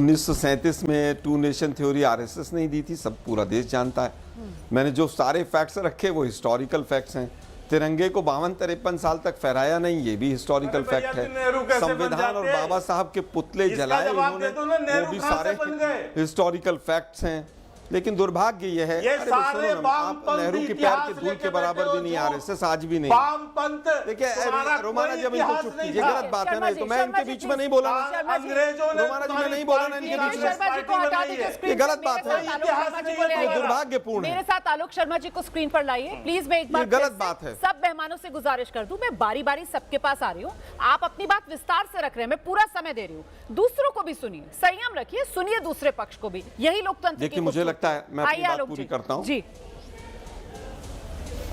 1937 में to nation theory RSS नहीं दी थी, सब पूरा देश जानता है। मैंने जो सारे फैक्ट्स रखे वो हिस्टोरिकल फैक्ट्स हैं। तिरंगे को 52-53 साल तक फहराया नहीं, ये भी हिस्टोरिकल फैक्ट है। संविधान और बाबा साहब के पुतले जलाए उन्होंने, वो भी सारे हिस्टोरिकल फैक्ट्स हैं। लेकिन दुर्भाग्य ये है, आप नेहरू के प्यार के धूल के बराबर भी नहीं आरएसएस आज भी नहीं। देखिए रोमाना जी, इनको चुप कीजिए, गलत बात है ना, तो मैं इनके बीच में नहीं बोला। रोमाना जी मैं नहीं बोला ना इनके बीच में, ये गलत बात है, दुर्भाग्यपूर्ण है। मेरे साथ आलोक शर्मा जी को स्क्रीन पर लाइए प्लीज। मैं एक बार गलत बात है, सब मेहमानों से गुजारिश कर दूं, मैं बारी बारी सबके पास आ रही हूँ, आप अपनी बात विस्तार से रख रहे हैं, मैं पूरा समय दे रही हूँ। दूसरों को भी सुनिए, संयम रखिए, सुनिए दूसरे पक्ष को भी, यही लोकतंत्र की। देखिए मुझे लगता है, मैं अपनी बात पूरी करता हूं जी।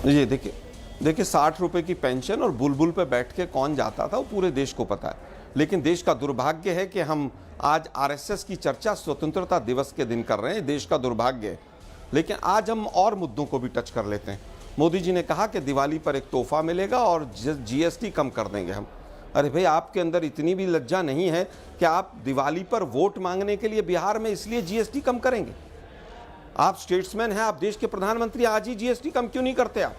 ये देखिए 60 रुपए की पेंशन और बुलबुल पे बैठ के कौन जाता था वो पूरे देश को पता है। लेकिन देश का दुर्भाग्य है कि हम आज आरएसएस की चर्चा स्वतंत्रता दिवस के दिन कर रहे हैं, देश का दुर्भाग्य है। लेकिन आज हम और मुद्दों को भी टच कर लेते हैं। मोदी जी ने कहा कि दिवाली पर एक तोहफा मिलेगा और जीएसटी कम कर देंगे हम। अरे भाई, आपके अंदर इतनी भी लज्जा नहीं है कि आप दिवाली पर वोट मांगने के लिए बिहार में इसलिए जीएसटी कम करेंगे? आप स्टेट्समैन हैं, आप देश के प्रधानमंत्री, आज ही जीएसटी कम क्यों नहीं करते आप?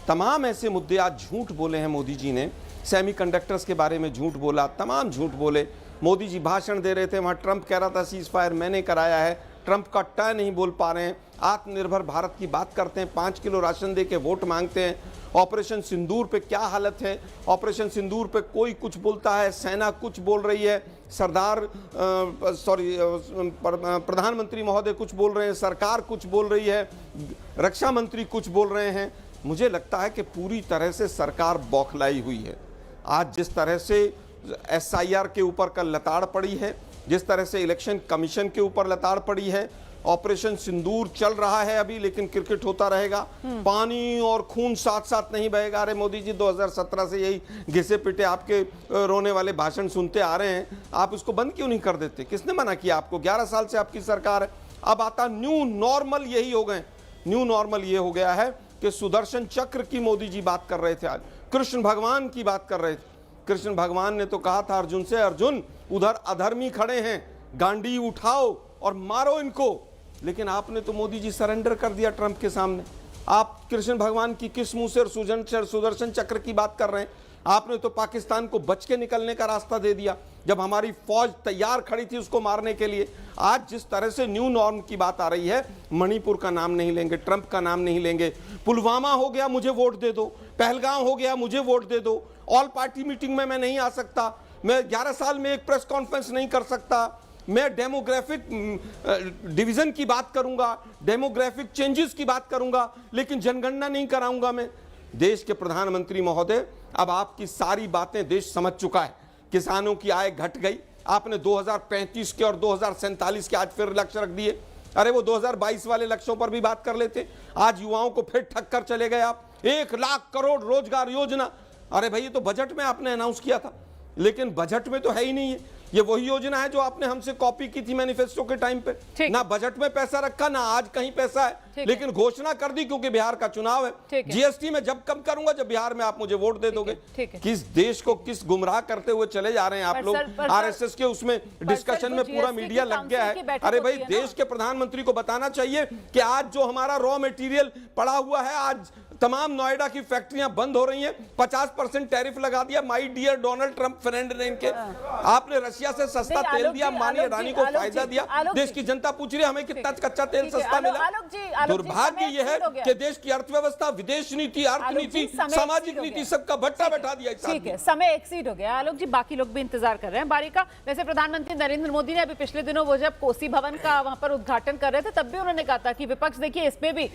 तमाम ऐसे मुद्दे आज झूठ बोले हैं मोदी जी ने। सेमीकंडक्टर्स के बारे में झूठ बोला, तमाम झूठ बोले। मोदी जी भाषण दे रहे थे, वहाँ ट्रंप कह रहा था सीज फायर मैंने कराया है, ट्रंप का ट नहीं बोल पा रहे हैं। आत्मनिर्भर भारत की बात करते हैं, 5 किलो राशन दे के वोट मांगते हैं। ऑपरेशन सिंदूर पे क्या हालत है? ऑपरेशन सिंदूर पे कोई कुछ बोलता है, सेना कुछ बोल रही है, प्रधानमंत्री महोदय कुछ बोल रहे हैं, सरकार कुछ बोल रही है, रक्षा मंत्री कुछ बोल रहे हैं। मुझे लगता है कि पूरी तरह से सरकार बौखलाई हुई है। आज जिस तरह से एसआईआर के ऊपर कल लताड़ पड़ी है, जिस तरह से इलेक्शन कमीशन के ऊपर लताड़ पड़ी है, ऑपरेशन सिंदूर चल रहा है अभी, लेकिन क्रिकेट होता रहेगा, पानी और खून साथ साथ नहीं बहेगा। अरे मोदी जी 2017 से यही घिसे पिटे आपके रोने वाले भाषण सुनते आ रहे हैं, आप इसको बंद क्यों नहीं कर देते? किसने मना किया आपको? 11 साल से आपकी सरकार है। अब आता न्यू नॉर्मल यही हो गए। न्यू नॉर्मल ये हो गया है कि सुदर्शन चक्र की मोदी जी बात कर रहे थे, आज कृष्ण भगवान की बात कर रहे थे। कृष्ण भगवान ने तो कहा था अर्जुन से, अर्जुन उधर अधर्मी खड़े हैं, गांडी उठाओ और मारो इनको। लेकिन आपने तो मोदी जी सरेंडर कर दिया ट्रंप के सामने। आप कृष्ण भगवान की किस मुंह से सुदर्शन चक्र की बात कर रहे हैं? आपने तो पाकिस्तान को बच के निकलने का रास्ता दे दिया जब हमारी फौज तैयार खड़ी थी उसको मारने के लिए। आज जिस तरह से न्यू नॉर्म की बात आ रही है, मणिपुर का नाम नहीं लेंगे, ट्रंप का नाम नहीं लेंगे, पुलवामा हो गया मुझे वोट दे दो, पहलगाम हो गया मुझे वोट दे दो, ऑल पार्टी मीटिंग में मैं नहीं आ सकता, मैं 11 साल में एक प्रेस कॉन्फ्रेंस नहीं कर सकता, मैं डेमोग्राफिक डिवीजन की बात करूंगा, डेमोग्राफिक चेंजेस की बात करूंगा, लेकिन जनगणना नहीं कराऊंगा मैं। देश के प्रधानमंत्री महोदय, अब आपकी सारी बातें देश समझ चुका है। किसानों की आय घट गई, आपने 2035 के और 2047 के आज फिर लक्ष्य रख दिए। अरे वो 2022 वाले लक्ष्यों पर भी बात कर लेते। आज युवाओं को फिर ठग कर चले गए आप। 1 लाख करोड़ रोजगार योजना, अरे भाई ये तो बजट में आपने अनाउंस किया था, लेकिन बजट में तो है ही नहीं है। ये वही योजना है जो आपने हमसे कॉपी की थी मैनिफेस्टो के टाइम पे। ना बजट में पैसा रखा, ना आज कहीं पैसा है, लेकिन घोषणा कर दी क्योंकि बिहार का चुनाव है। जीएसटी में जब कम करूंगा जब बिहार में आप मुझे वोट दे दोगे। किस देश को किस गुमराह करते हुए चले जा रहे हैं आप लोग। आरएसएस के उसमें डिस्कशन में पूरा मीडिया लग गया है। अरे भाई, देश के प्रधानमंत्री को बताना चाहिए कि आज जो हमारा रॉ मटेरियल पड़ा हुआ है, आज तमाम नोएडा की फैक्ट्रियां बंद हो रही हैं, 50% टैरिफ लगा दिया my dear Donald Trump friend ने इनके। आपने रशिया से सस्ता तेल दिया, माननीय रानी को फायदा दिया। देश की जनता पूछ रही है हमें कितना कच्चा तेल सस्ता मिला। दुर्भाग्य यह है कि देश की अर्थव्यवस्था, विदेश नीति, अर्थनीति, सामाजिक नीति सबका भट्टा बैठा दिया। ठीक है, समय एक्सीड हो गया आलोक जी, बाकी लोग भी इंतजार कर रहे हैं बारी का। वैसे प्रधानमंत्री नरेंद्र मोदी ने अभी पिछले दिनों वो जब कोसी भवन का वहां पर उद्घाटन कर रहे थे, तब भी उन्होंने कहा था कि विपक्ष देखिए इसमें भी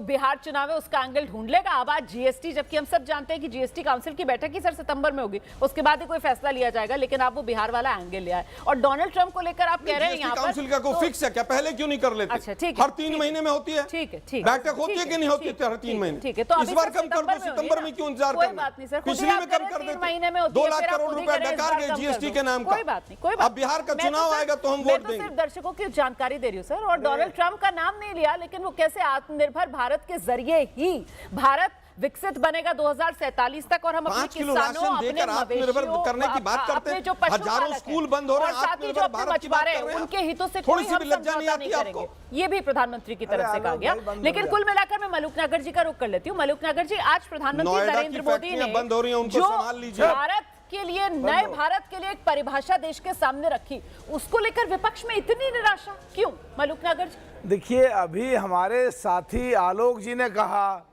बिहार चुनाव है उसका एंगल ढूंढ लेगा। अब आज जीएसटी, जबकि हम सब जानते हैं कि जीएसटी काउंसिल की बैठक ही सर सितंबर में होगी, उसके बाद ही कोई फैसला लिया जाएगा, लेकिन आप वो बिहार वाला एंगल ले आए। और डोनाल्ड ट्रंप को लेकर आप कह रहे हैं यहाँ पर काउंसिल का कोई फिक्स है क्या? पहले क्यों नहीं कर लेते? अच्छा ठीक है, हर 3 महीने में होती है। ठीक है, ठीक बैठक होती है कि नहीं होती हर 3 महीने? ठीक है, तो इस बार कम कर दो, सितंबर में क्यों इंतजार करना? कोई बात नहीं सर, पिछले में कम कर देते। 2 लाख करोड़ रुपए डकार गए जीएसटी के नाम का। कोई बात नहीं, कोई बात। अब बिहार का चुनाव आएगा तो हम वोट देंगे। सिर्फ दर्शकों की जानकारी दे रही हूँ सर, और डोनाल्ड ट्रंप का नाम नहीं लिया, लेकिन वो कैसे आत्मनिर्भर भारत के जरिए ही भारत विकसित बनेगा 2047 तक और हम अपने 5 किलो किसानों, राशन अपने देकर आत्मनिर्भर मवेशियों, करने की बात करते अपने हैं। जो पशुपालक हजारों हैं, स्कूल बंद हो रहे हैं, और साथ ही जो आत्मनिर्भर अपने भारत की बात मछुआरे कर हैं, रहे हैं। उनके हितों से थोड़ी कोई सी हम भी लज्जा नहीं समझौता आती नहीं आपको? करेंगे। ये भी प्रधानमंत्री की तरफ से कहा आलोक गया। भाई, बंद हो लेकिन गया। कुल मिलाकर मैं मलूक नागर जी का रुख कर लेती हूँ। मलूक नागर जी, आज प्रधानमंत्री नोएडा की नरेंद्र मोदी फैक्ट्रियां ने बंद हो रही हैं, उनको जो संभाल लीजिए। भारत के लिए, नए भारत के लिए एक परिभाषा देश के सामने रखी, उसको लेकर विपक्ष में इतनी निराशा क्यों? मलूक नागर जी, देखिए, अभी हमारे साथी आलोक जी ने कहा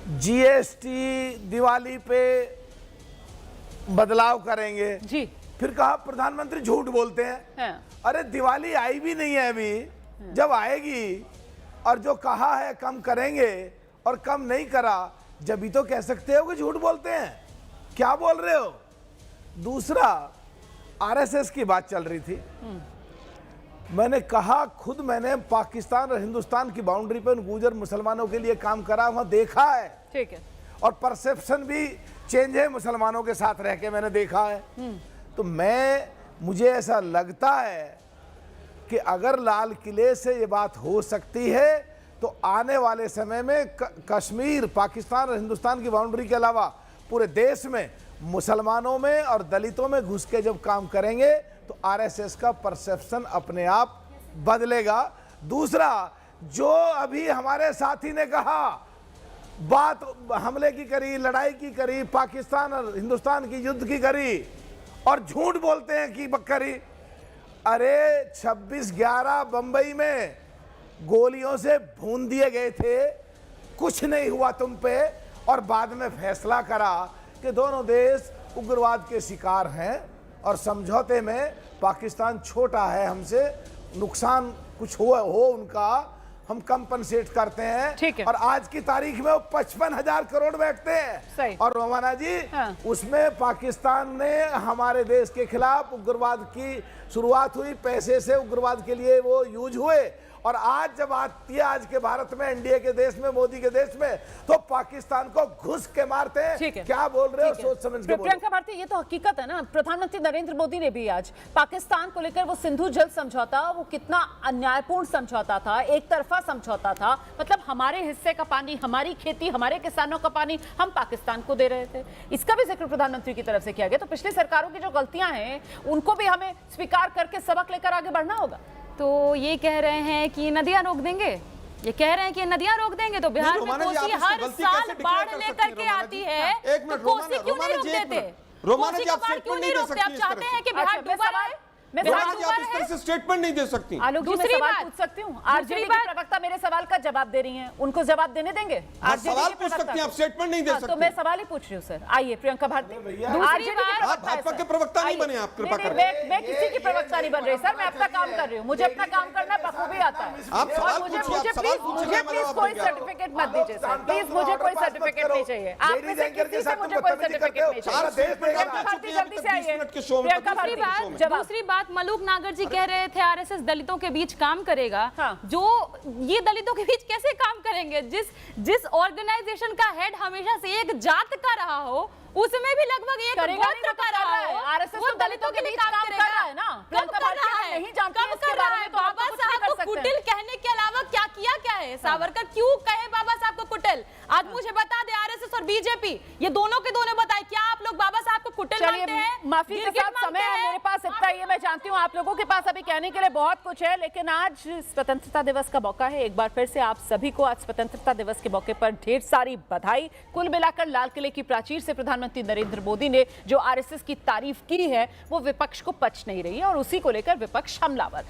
जीएसटी दिवाली पे बदलाव करेंगे, जी फिर कहा प्रधानमंत्री झूठ बोलते हैं। हाँ। अरे दिवाली आई भी नहीं है अभी, जब आएगी और जो कहा है कम करेंगे और कम नहीं करा, जब भी तो कह सकते हो कि झूठ बोलते हैं। क्या बोल रहे हो? दूसरा, आरएसएस की बात चल रही थी। मैंने कहा, खुद मैंने पाकिस्तान और हिंदुस्तान की बाउंड्री पर उन गुर्जर मुसलमानों के लिए काम करा, वहां देखा है, ठीक है। और परसेप्शन भी चेंज है मुसलमानों के साथ रह के, मैंने देखा है। तो मुझे ऐसा लगता है कि अगर लाल किले से ये बात हो सकती है तो आने वाले समय में कश्मीर, पाकिस्तान और हिंदुस्तान की बाउंड्री के अलावा पूरे देश में मुसलमानों में और दलितों में घुस के जब काम करेंगे तो आरएसएस का परसेप्शन अपने आप बदलेगा। दूसरा, जो अभी हमारे साथी ने कहा, बात हमले की करी, लड़ाई की करी, पाकिस्तान और हिंदुस्तान की युद्ध की करी, और झूठ बोलते हैं कि बकरी। अरे 26/11 बंबई में गोलियों से भून दिए गए थे, कुछ नहीं हुआ तुम पे, और बाद में फैसला करा कि दोनों देश उग्रवाद के शिकार हैं और समझौते में पाकिस्तान छोटा है हमसे, नुकसान कुछ हो उनका, हम कंपनसेट करते हैं। ठीक है। और आज की तारीख में वो 55,000 करोड़ बैठते सही। हैं। और रोमाना जी, हाँ। उसमें पाकिस्तान ने हमारे देश के खिलाफ उग्रवाद की शुरुआत हुई, पैसे से उग्रवाद के लिए वो यूज हुए, और आज जब आती है आज के भारत में, एनडीए के देश में, मोदी के देश में, तो पाकिस्तान को घुस के मारते ठीक है। हैं। क्या बोल रहे हो? ठीक है। सोच समझ के बोलो। प्रियंका भारती, ये तो हकीकत है ना। प्रधानमंत्री नरेंद्र मोदी ने भी आज पाकिस्तान को लेकर वो सिंधु जल समझौता, वो कितना अन्यायपूर्ण समझौता था, एक तरफा समझौता था। मतलब हमारे हिस्से का पानी, हमारी खेती, हमारे किसानों का पानी हम पाकिस्तान को दे रहे थे। इसका भी जिक्र प्रधानमंत्री की तरफ से किया गया। तो पिछली सरकारों की जो गलतियां हैं उनको भी हमें स्वीकार करके सबक लेकर आगे बढ़ना होगा। तो ये कह रहे हैं कि नदियां रोक देंगे, ये कह रहे हैं कि नदियां रोक देंगे, तो बिहार में रोमाना जी, कोसी आप इसको हर गलती साल कैसे बाढ़ declare कर लेकर सकती के हैं, आती रोमाना है, जी? एक मिनट, तो कोसी क्यों रोमाना नहीं रोक जी, एक देते? मिनट। रोमाना कोसी जी, का आप बाढ़ statement क्यों नहीं नहीं दे रोकते? सकती आप इस चाहते तरह हैं कि से। बिहार अच्छा, मैं डूबा सवाल- रहे? मैं बिहार रोमाना जी, डूबा आप इस रहे? तरह से स्टेटमेंट नहीं दे सकती। आलोक जी, मैं दूसरी सवाल बात- पूछ सकती हूँ? दूसरी आरजेडी के बात- प्रवक्ता मेरे सवाल का जवाब दे रही हैं, उनको जवाब देने देंगे? हाँ, आरजेडी सवाल के पूछ प्रवक्ता सकती हैं, आप को। स्टेटमेंट नहीं दे हाँ, तो सकती। मैं सवाल ही पूछ रही हूँ सर। आइए प्रियंका भारती, आरजेडी के बात- प्रवक्ता आप भाजपा है के सर। प्रवक्ता नहीं आइए। बने, आप कृपा नहीं, करें। मैं किसी की प्रवक्ता नहीं बन रही सर, मैं अपना काम कर रही हूँ, मुझे अपना काम करना बखूबी आता है। आप सवाल और मुझे पूछिए, आप सवाल प्लीज पूछिए, मुझे मैं प्लीज जवाब कोई दूंगा। सर्टिफिकेट मत दीजिए सर, प्लीज मुझे कोई सर्टिफिकेट नहीं चाहिए। आप में से किसी से मुझे कोई सर्टिफिकेट नहीं चाहिए। चार देश में प्रियंका भारती जल्दी से आइए। प्रियंका भारती, जवाब। दूसरी बात, मलूक नागर जी कह रहे थे आरएसएस दलितों के बीच काम करेगा। हाँ। जो ये दलितों के बीच कैसे काम करेंगे? जिस ऑर्गेनाइजेशन का हेड हमेशा से एक जात का रहा हो, उसमें भी लगभग एक करेगा नहीं गोत्र तो का कर रहा रहा है। हो, आरएसएस वो तो दलितों के बीच काम कर रहा है ना। कब प्रियंका कर भारती रहा अगर है? नहीं जानती कब है इसके कर बारे रहा में है? तो हम बाबा तो कुछ नहीं साहब कर को सकते हैं। कुटिल कहने के अलावा क्या किया क्या है? सावरकर क्यों कहे बाबा साहब को कुटिल? आज मुझे बता दे, आरएसएस और बीजेपी ये दोनों के दोनों बताए, क्या आप लोग बाबा साहब को कुटिल मानते चलिए, हैं? माफी के गिरगिट साथ समय मानते है हैं? मेरे पास इतना ही है। मैं जानती हूँ आप लोगों के पास अभी कहने के लिए बहुत कुछ है, लेकिन आज स्वतंत्रता दिवस का मौका है। एक बार फिर से आप सभी को आज स्वतंत्रता दिवस के मौके पर ढेर सारी बधाई। कुल मिलाकर लाल किले की प्राचीर से प्रधानमंत्री नरेंद्र मोदी ने जो आरएसएस की तारीफ की है वो विपक्ष को पच नहीं रही है और उसी को लेकर विपक्ष हमलावर।